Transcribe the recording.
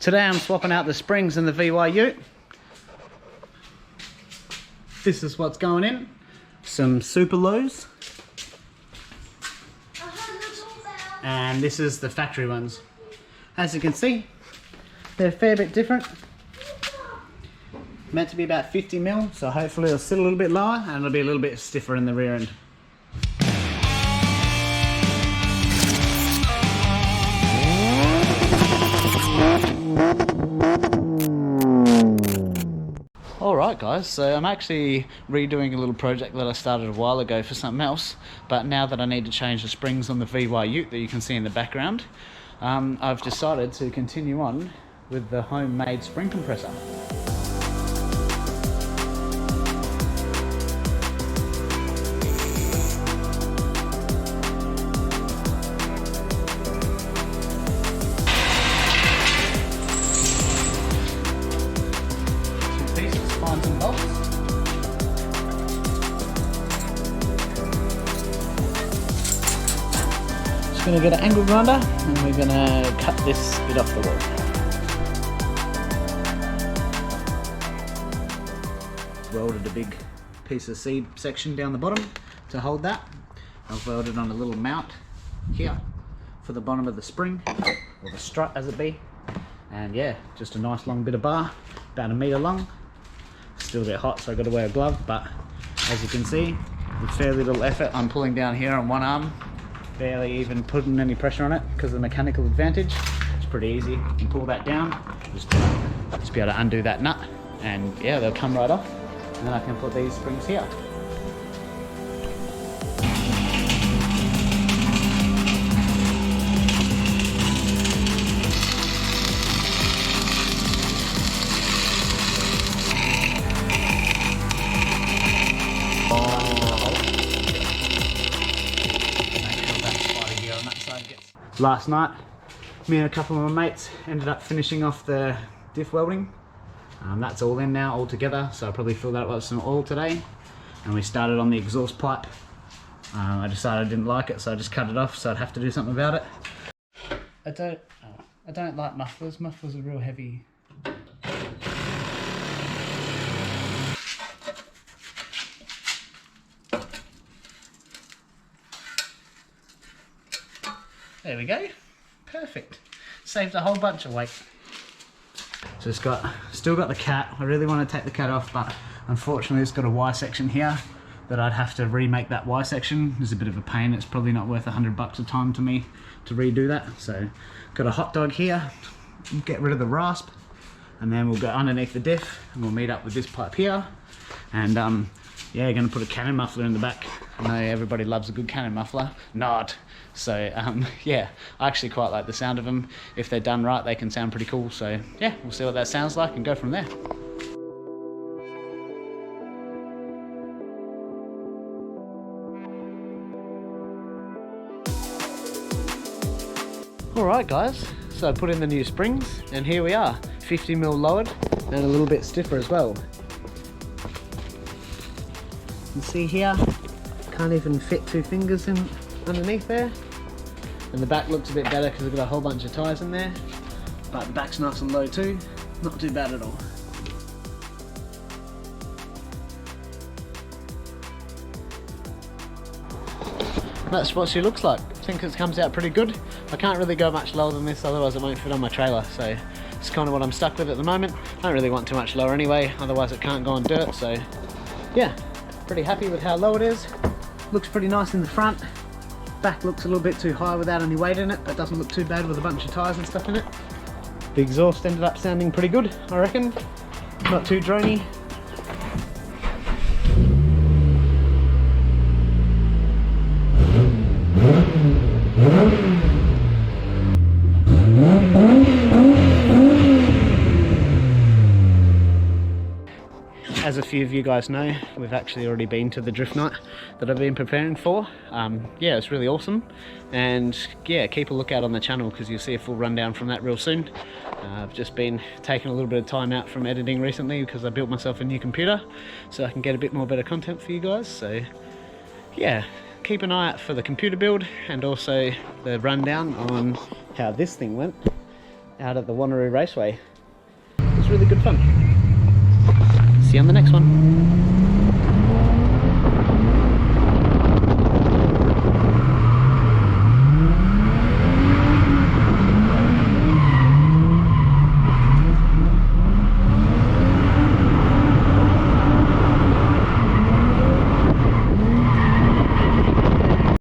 Today I'm swapping out the springs in the VY ute. This is what's going in. Some super lows. And this is the factory ones. As you can see, they're a fair bit different. Meant to be about 50 mil, so hopefully it'll sit a little bit lower and it'll be a little bit stiffer in the rear end. Alright guys, so I'm actually redoing a little project that I started a while ago for something else, but now that I need to change the springs on the VY ute that you can see in the background, I've decided to continue on with the homemade spring compressor. Going to get an angle grinder and we're going to cut this bit off the wall. Welded a big piece of seed section down the bottom to hold that. I've welded on a little mount here for the bottom of the spring, or the strut as it be. And yeah, just a nice long bit of bar, about 1 meter long. Still a bit hot, so I've got to wear a glove, but as you can see, with fairly little effort, I'm pulling down here on one arm. Barely even putting any pressure on it because of the mechanical advantage. It's pretty easy. You can pull that down, just be able to undo that nut, and yeah, they'll come right off. And then I can put these springs here. Last night, me and a couple of my mates ended up finishing off the diff welding. That's all in now, all together, so I'll probably fill that up with some oil today. And we started on the exhaust pipe. I decided I didn't like it, so I just cut it off, so I'd have to do something about it. I don't like mufflers. Mufflers are real heavy. There we go, perfect. Saved a whole bunch of weight. So it's still got the cat. I really want to take the cat off, but unfortunately it's got a Y section here that I'd have to remake that Y section. It's a bit of a pain. It's probably not worth $100 a time to me to redo that. So got a hot dog here, get rid of the rasp, and then we'll go underneath the diff and we'll meet up with this pipe here. And yeah, gonna put a cannon muffler in the back. I know everybody loves a good cannon muffler. Not. So yeah, I actually quite like the sound of them. If they're done right, they can sound pretty cool. So yeah, we'll see what that sounds like and go from there. Alright guys, so I put in the new springs and here we are, 50 mil lowered and a little bit stiffer as well. You can see here, can't even fit 2 fingers in underneath there. And the back looks a bit better because we've got a whole bunch of ties in there. But the back's nice and low too, not too bad at all. That's what she looks like. I think it comes out pretty good. I can't really go much lower than this, otherwise it won't fit on my trailer. So it's kind of what I'm stuck with at the moment. I don't really want too much lower anyway, otherwise it can't go on dirt. So yeah, pretty happy with how low it is. Looks pretty nice in the front. Back looks a little bit too high without any weight in it, but doesn't look too bad with a bunch of tyres and stuff in it. The exhaust ended up sounding pretty good, I reckon. Not too drony. As a few of you guys know, we've actually already been to the drift night that I've been preparing for. Yeah, it's really awesome, and yeah, keep a lookout on the channel because you'll see a full rundown from that real soon. I've just been taking a little bit of time out from editing recently because I built myself a new computer so I can get a bit more better content for you guys. So yeah, keep an eye out for the computer build and also the rundown on how this thing went. out at the Wanneroo Raceway. It was really good fun. See you on the next one.